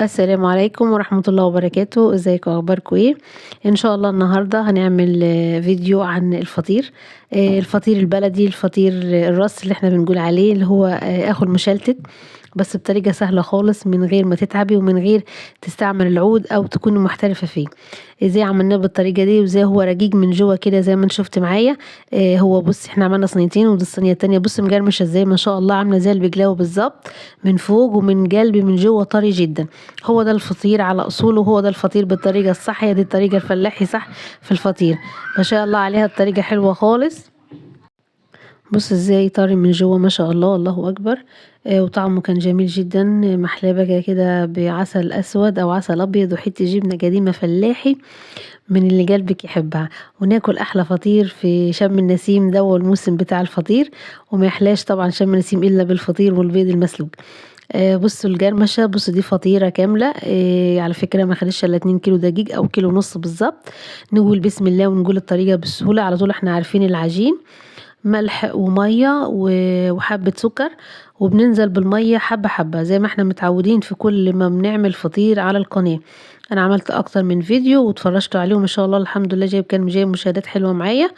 السلام عليكم ورحمة الله وبركاته. ازيكم، اخباركم ايه؟ ان شاء الله النهاردة هنعمل فيديو عن الفطير. الفطير البلدي، الفطير الرص اللي احنا بنقول عليه، اللي هو اخو المشلتت، بس بطريقة سهلة خالص من غير ما تتعبي ومن غير تستعمل العود او تكوني محترفة فيه. ازاي عملناه بالطريقة دي وازاي هو رقيق من جوه كده زي ما انت شفت معايا. هو بص، احنا عملنا صينيتين ودي الصينية التانية. بص مجرمشة ازاي، ما شاء الله، عاملة زي البقلاوة بالظبط، من فوق ومن قلبي من جوه طري جدا. هو ده الفطير على اصوله، هو ده الفطير بالطريقة الصح، هي دي الطريقة الفلاحي صح في الفطير. ما شاء الله عليها، الطريقة حلوة خالص. بص ازاي طري من جوه، ما شاء الله، الله اكبر. وطعمه كان جميل جدا، محلاه كده بعسل اسود او عسل ابيض وحته جبنه قديمه فلاحي من اللي قلبك يحبها. وناكل احلى فطير في شم النسيم، ده هو الموسم بتاع الفطير. وما يحلاش طبعا شم النسيم الا بالفطير والبيض المسلوق. بصوا الجرمشة، بصوا دي فطيرة كاملة. على فكرة ما خدش الا 2 كيلو دقيق او كيلو ونص بالظبط. نقول بسم الله ونقول الطريقة بالسهولة على طول. احنا عارفين العجين، ملح ومية وحبة سكر، وبننزل بالمية حبة حبة زي ما احنا متعودين في كل ما بنعمل فطير على القناة. انا عملت اكتر من فيديو واتفرجتوا عليه، وما شاء الله الحمد لله جايب مشاهدات حلوة معايا.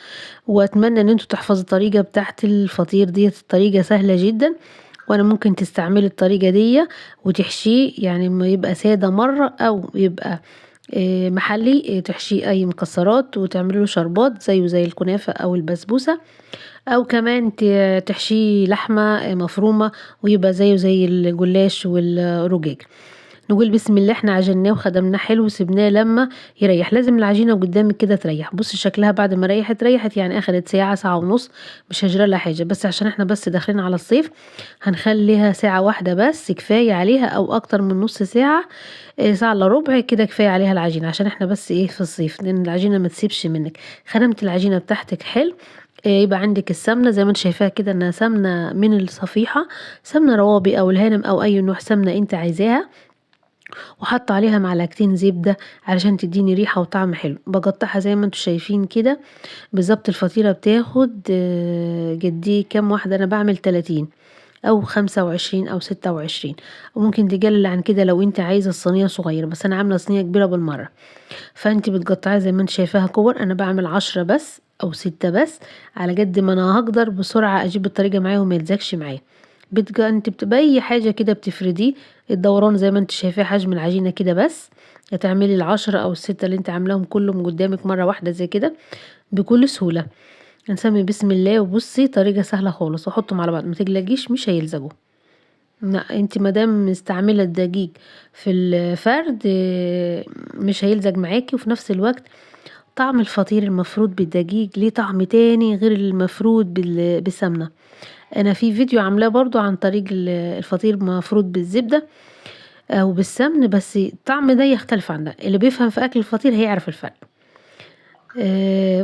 واتمنى ان انتوا تحفظوا الطريقة بتاعت الفطير دي، الطريقة سهلة جدا. وانا ممكن تستعملي الطريقة دي وتحشيه، يعني ما يبقى سادة مرة او يبقى محلي، تحشيه اي مكسرات وتعملي له شربات زيه زي الكنافة او البسبوسة، او كمان تحشيه لحمة مفرومة ويبقى زيه زي الجلاش والرجاج. نقول بسم الله. احنا عجناه وخدمناه حلو وسبناه لما يريح. لازم العجينة قدامك كده تريح. بص شكلها بعد ما ريحت يعني اخدت ساعة، ساعة ونص. مش هجرى لها حاجة، بس عشان احنا بس داخلين على الصيف هنخليها ساعة واحدة بس كفاية عليها، او اكتر من نص ساعة. ساعة الا ربع كده كفاية عليها العجينة، عشان احنا بس ايه في الصيف، لان العجينة ما تسيبش منك. خدمت العجينة بتاعتك حلو. يبقى عندك السمنة زي ما انت شايفاها كده، انها سمنة من الصفيحة، سمنة روابي او الهانم او اي نوع سمنة انت عايزاها. وحط عليها معلقتين زبدة علشان تديني ريحة وطعم حلو. بقطعها زي ما انتوا شايفين كده بالظبط. الفطيرة بتاخد قد كام واحدة؟ انا بعمل 30 او 25 او 26، وممكن تقلل عن كده لو انت عايزة الصينية صغيرة، بس انا عاملة صينية كبيرة بالمرة. فانت بتقطعيها زي ما انت شايفاها كور. انا بعمل 10 بس او 6 بس، على قد ما انا هقدر بسرعة اجيب الطريقة معايا وما يلزقش معايا. انت بتبقى اي حاجة كده بتفرديه الدوران زي ما انت شايفاه حجم العجينة كده بس. هتعملي ال10 او ال6 اللي انت عاملاهم كلهم قدامك مرة واحدة زي كده بكل سهولة. نسمي بسم الله. وبصي طريقة سهلة خالص، وحطهم على بعض ما تقلقيش مش هيلزقوا. لا انت مادام مستعملة الدقيق في الفرد مش هيلزق معاكي. وفي نفس الوقت طعم الفطير المفروض بالدقيق ليه طعم تاني غير المفروض بالسمنة. انا في فيديو عاملاه برضو عن طريق الفطير مفروض بالزبدة او بالسمن، بس الطعم ده يختلف عن ده. اللي بيفهم في اكل الفطير هيعرف الفرق.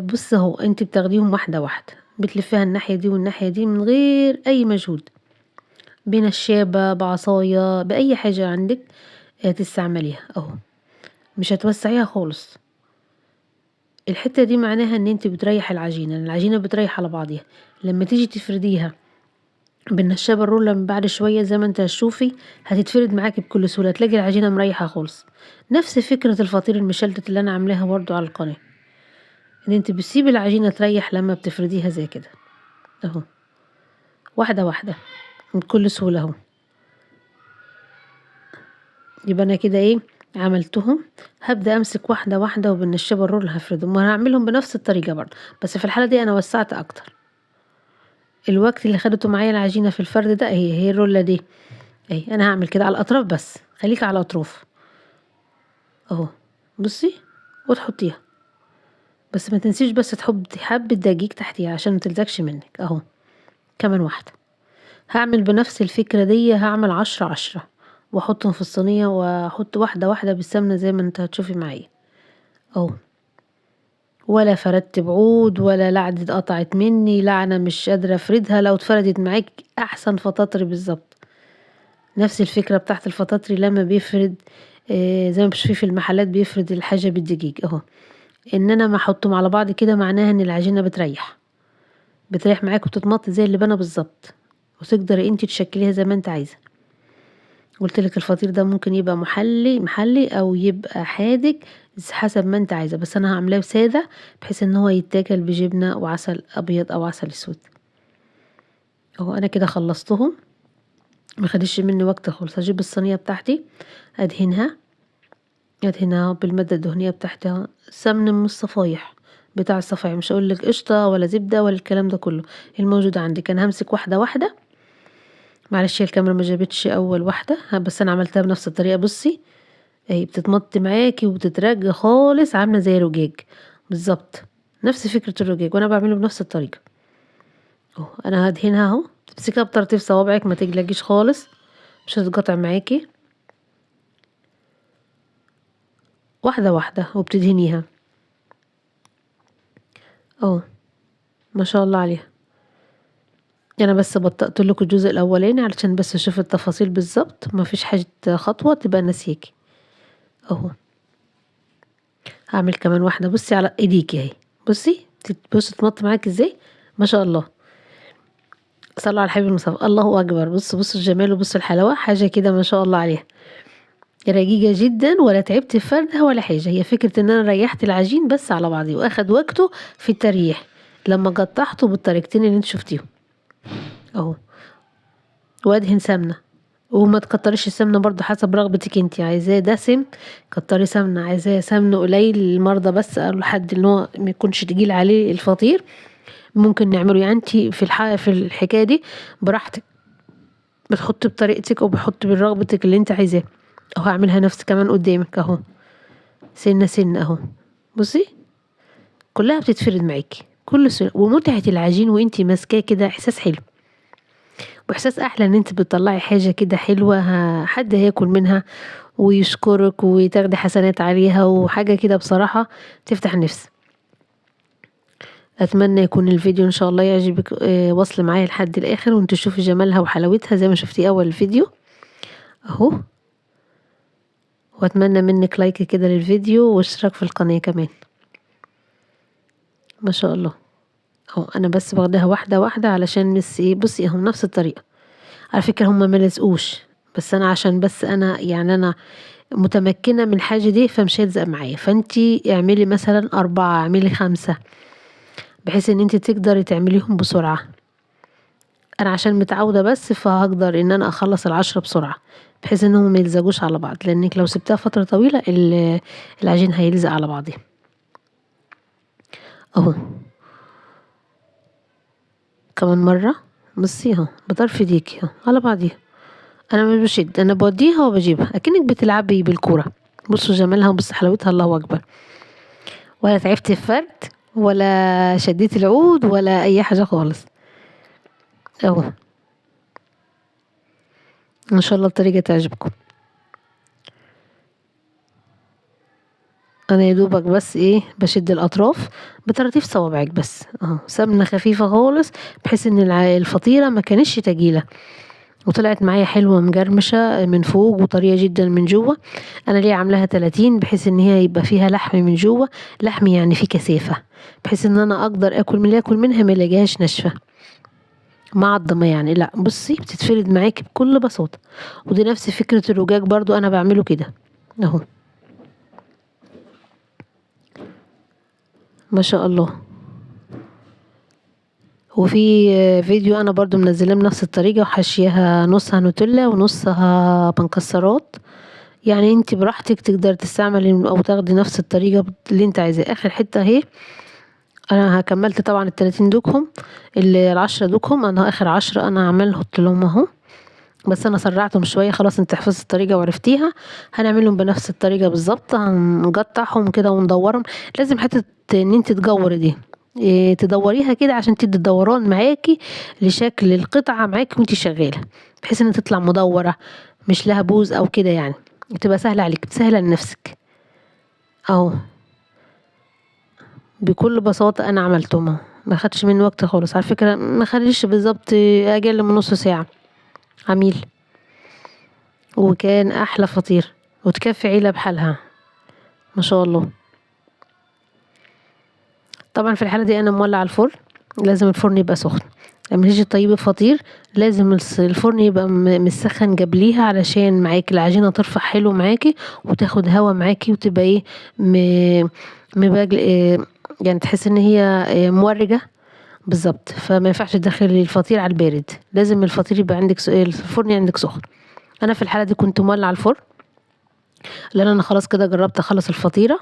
بص اهو، انت بتاخديهم واحدة واحدة، بتلفيها الناحية دي والناحية دي من غير اي مجهود، بنشابة بعصاية بأي حاجة عندك تستعمليها اهو. مش هتوسعيها خالص. الحتة دي معناها ان انت بتريح العجينة، العجينة بتريح على بعضيها. لما تيجي تفرديها بالنشابة الرولة من بعد شوية زي ما انت هتشوفي هتتفرد معاكي بكل سهولة، تلاقي العجينة مريحة خالص. نفس فكرة الفطير المشلتت اللي انا عاملاها برضو على القناة، ان انت بتسيبي العجينة تريح لما بتفرديها زي كده اهو، واحدة واحدة بكل سهولة اهو. يبقى انا كده ايه عملتهم. هبدأ امسك واحدة واحدة وبالنشابة الرول هفردهم، وهعملهم بنفس الطريقة برضه، بس في الحالة دي انا وسعت اكتر. الوقت اللي خدته معايا العجينة في الفرد ده هي الرولة دي اهي. انا هعمل كده على الاطراف بس، خليك على الاطراف اهو. بصي وتحطيها، بس ما تنسيش بس تحطي حبة دقيق تحتيها عشان ما تلزقش منك اهو. كمان واحدة. هعمل بنفس الفكرة دي، هعمل 10 واحطهم في الصينية، واحط واحدة واحدة بالسمنة زي ما انت هتشوفي معايا اهو. ولا فردت بعود ولا لا دي قطعت مني، لا انا مش قادرة افردها. لو اتفردت معاك احسن فطاطري بالظبط. نفس الفكرة بتاعت الفطاطري لما بيفرد زي ما بشوفي في المحلات بيفرد الحاجة بالدقيق اهو. ان انا ما احطهم على بعض كده معناها ان العجينة بتريح معاك وتتمط زي اللبانة بالظبط، وتقدري انت تشكليها زي ما انت عايزة. قلت لك الفطير ده ممكن يبقى محلي او يبقى حادق حسب ما انت عايزه، بس انا هعملاه ساده بحيث ان هو يتاكل بجبنه وعسل ابيض او عسل اسود. اهو انا كده خلصتهم، ما خدش مني وقت خالص. هجيب الصينيه بتاعتي ادهنها بالماده الدهنيه بتاعتها، سمن من الصفايح بتاع الصفايح، مش هقول لك قشطه ولا زبده ولا الكلام ده كله، الموجود عندك. انا همسك واحده واحده، معلش هي الكاميرا ما جابتش اول واحده، بس انا عملتها بنفس الطريقه. بصي اهي بتتمط معاكي وبتترج خالص، عامله زي الرجاج بالظبط، نفس فكره الرجاج، وانا بعمله بنفس الطريقه. اهو انا هدهنها اهو، تمسكيها بطراطيف صوابعك، ما تجلجيش خالص مش هتتقطع معاكي، واحده واحده وبتدهنيها اهو. ما شاء الله عليها. انا بس بطأت لكم الجزء الاولاني علشان بس اشوف التفاصيل بالظبط، ما فيش حاجه خطوه تبقى ناسيكي. اهو هعمل كمان واحده، بصي على ايديكي اهي، بصي تمط معاكي ازاي، ما شاء الله. صلوا على الحبيب المصطفى، الله اكبر. بص الجمال وبص الحلاوه، حاجه كده ما شاء الله عليها، رقيقه جدا ولا تعبت في فردها ولا حاجه. هي فكره ان انا ريحت العجين بس على بعضيه واخد وقته في التريح لما قطعته بالطريقتين اللي انت شفتيهم اهو. وادهن سمنه، وما تكتريش السمنه برضو حسب رغبتك انت، عايزاه دسم كتري سمنه، عايزاه سمن قليل للمرضى بس، قالوا لحد ان هو ما يكونش تقيل عليه الفطير ممكن نعمله. يعني انت في الحكايه دي براحتك، بتحطي بطريقتك او بتحطي برغبتك اللي انت عايزاه. اهو هعملها نفس كمان قدامك اهو، سنه سنه اهو. بصي كلها بتتفرد معاكي كل سنة، ومتعه العجين وانت ماسكاه كده احساس حلو، واحساس احلى ان انت بتطلعي حاجه كده حلوه حد هياكل منها ويشكرك وتاخدي حسنات عليها، وحاجه كده بصراحه تفتح النفس. اتمنى يكون الفيديو ان شاء الله يعجبك، واصل معايا لحد الاخر وانت تشوفي جمالها وحلاوتها زي ما شفتي اول الفيديو اهو. واتمنى منك لايك كده للفيديو واشتراك في القناه كمان. ما شاء الله اهو. انا بس باخدها واحده واحده علشان بس ايه، بصي اهو نفس الطريقه. على فكره هما ما لزقوش، بس انا عشان بس انا يعني انا متمكنه من الحاجه دي فمش هيلزق معايا، فانتي اعملي مثلا 4، اعملي 5 بحيث ان انتي تقدري تعمليهم بسرعه. انا عشان متعوده بس فهقدر ان انا اخلص ال10 بسرعه بحيث انهم ما يلزقوش على بعض، لانك لو سبتها فتره طويله العجين هيلزق على بعضه اهو. كمان مره بصي اهو بطرف ايديكي اهو على بعضيها، انا مش بشد، انا بوديها وبجيبها اكنك بتلعبي بالكوره. بصوا جمالها وبصوا حلاوتها، الله اكبر. ولا تعبت في فرد ولا شديت العود ولا اي حاجه خالص اهو. ان شاء الله الطريقه تعجبكم. انا يا دوبك بس ايه بشد الاطراف بطراطيف صوابعك بس اهو، سمنه خفيفه خالص بحيث ان الفطيره ما كانتش تقيله، وطلعت معايا حلوه مجرمشه من فوق وطريه جدا من جوه. انا ليه عاملاها 30 بحيث ان هي يبقى فيها لحم من جوه، لحم يعني فيه كثافه، بحيث ان انا اقدر اكل من اللي اكل منها ما الاقيهاش ناشفه معضمه يعني، لا بصي بتتفرد معاكي بكل بساطه. ودي نفس فكره الرجاج برضو انا بعمله كده اهو. ما شاء الله. وفي فيديو انا برضو منزلاه بنفس الطريقه وحاشياها نصها نوتيلا ونصها مكسرات، يعني انت براحتك تقدر تستعملي او تاخدي نفس الطريقه اللي انت عايزاه. اخر حته اهي، انا كملت طبعا ال30 دوكهم، ال10 دوكهم انا اخر 10 انا عمال احط لهم اهو، بس انا سرعتهم شويه خلاص انت حفظت الطريقه وعرفتيها. هنعملهم بنفس الطريقه بالظبط، هنقطعهم كده وندورهم. لازم حته ان انت تجوري دي تدوريها كده عشان تدي دوران معاكي لشكل القطعه معاكي وانت شغاله، بحيث ان تطلع مدوره مش لها بوز او كده، يعني تبقى سهله عليك سهله لنفسك اهو. بكل بساطه انا عملتهم اهو، ما خدش مني وقت خالص على فكره، ما خدش بالظبط اقل من نص ساعه عميل، وكان احلى فطير وتكفي عيلة بحالها ما شاء الله. طبعا في الحالة دي انا مولع الفرن، لازم الفرن يبقى سخن لما تيجي تطيبي فطير لازم الفرن يبقى مسخن قبليها، علشان معاكي العجينة ترفع حلو معاكي وتاخد هوا معاكي وتبقى ايه مباجل يعني تحس ان هي مورجة بالظبط. فما ينفعش تدخلي الفطير على البارد، لازم الفطير يبقى عندك الفرن عندك سخن. انا في الحالة دي كنت مولع الفرن، لان انا خلاص كده جربت اخلص الفطيرة،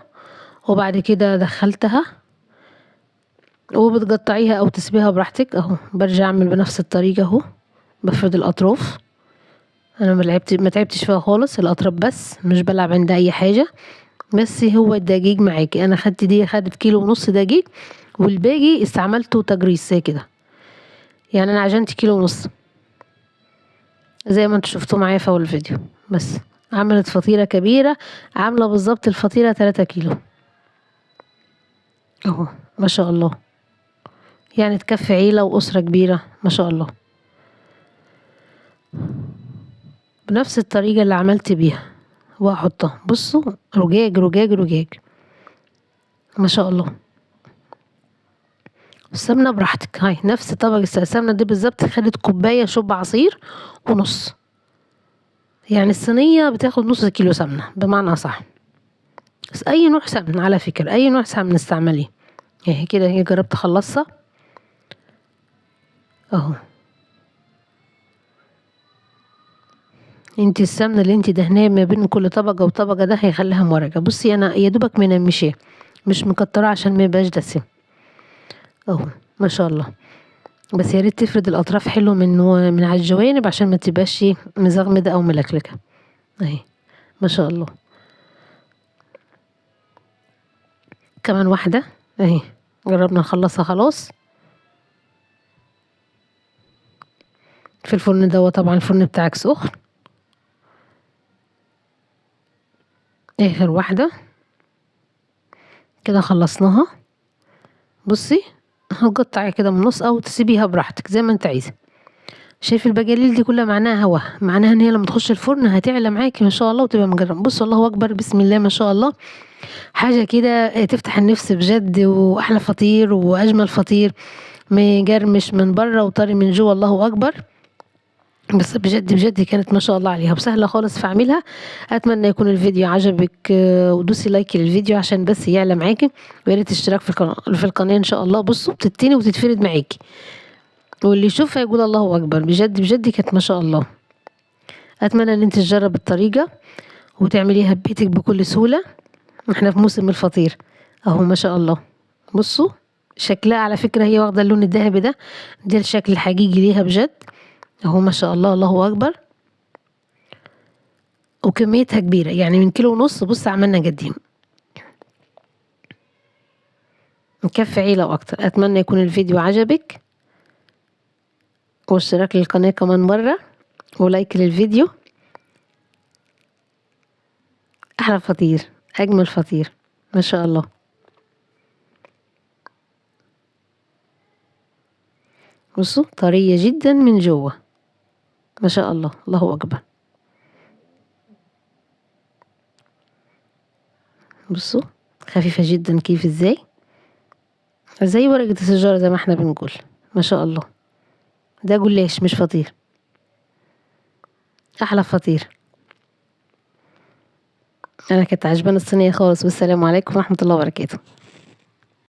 وبعد كده دخلتها. وبتقطعيها او تسيبيها براحتك اهو. برجع اعمل بنفس الطريقة اهو، بفرد الاطراف. انا ما تعبتش فيها خالص، الاطراف بس، مش بلعب عند اي حاجة. بس هو الدقيق معاكي، انا خدت كيلو ونص دقيق، والباقي استعملته تجريس زي كده. يعني انا عجنت كيلو ونص زي ما انتوا شفتوا معايا في اول الفيديو. بس عملت فطيرة كبيرة، عاملة بالظبط الفطيرة 3 كيلو اهو. ما شاء الله، يعني تكفي عيلة واسرة كبيرة ما شاء الله. بنفس الطريقة اللي عملت بيها واحطها. بصوا رجاج رجاج رجاج ما شاء الله. السمنة براحتك، هاي نفس طبق السمنة دي بالظبط، خدت كوباية شوب عصير ونص. يعني الصينية بتاخد نص كيلو سمنة بمعنى أصح. بس أي نوع سمن على فكرة، أي نوع سمن استعمليه. اهي كده هي جربت اخلصها اهو. انتي السمنة اللي انتي دهناه ما بين كل طبقة وطبقة ده هيخليها مرجة. بصي انا يا دوبك منمشاه، مش مكترة عشان ما يبقاش دسم اهو. ما شاء الله. بس يا ريت تفرد الاطراف حلو من على الجوانب عشان ما تبقاش مزغمدة او ملكلكة اهي. ما شاء الله. كمان واحدة اهي، جربنا نخلصها خلاص. في الفرن ده طبعا الفرن بتاعك سخن. اخر واحدة كده خلصناها. بصي هتقطعي كده من النص او تسيبيها براحتك زي ما انت عايزه. شايف البجاليل دي كلها معناها هوا، معناها ان هي لما تخش الفرن هتعلى معاكي ما شاء الله وتبقى مجرم. بص الله اكبر، بسم الله ما شاء الله. حاجه كده تفتح النفس بجد، واحلى فطير واجمل فطير، مجرمش من بره وطري من جوه. الله اكبر. بس بجد بجد كانت ما شاء الله عليها وسهله خالص في اعملها. اتمنى يكون الفيديو عجبك، ودوسي لايك للفيديو عشان بس يعلى معاكي، ويا ريت اشتراك في القناه ان شاء الله. بصوا بتتني وتتفرد معاكي، واللي يشوفها يقول الله اكبر. بجد بجد كانت ما شاء الله. اتمنى ان انت تجرب الطريقه وتعمليها ببيتك بكل سهوله. احنا في موسم الفطير اهو ما شاء الله. بصوا شكلها على فكره هي واخده اللون الذهبي ده الشكل الحقيقي ليها بجد اهو ما شاء الله. الله اكبر. وكميتها كبيره، يعني من كيلو ونص. بص عملنا قديم، مكفي عيله واكتر. اتمنى يكون الفيديو عجبك، واشتراك للقناه كمان مره، ولايك للفيديو. احلى فطير، اجمل فطير ما شاء الله. بصوا طرية جدا من جوه ما شاء الله. الله اكبر. بصوا خفيفة جدا كيف ازاي، زي ورقة الشجرة زي ما احنا بنقول ما شاء الله. ده جلاش مش فطير، احلى فطير. انا كنت عجباني الصينية خالص. والسلام عليكم ورحمة الله وبركاته.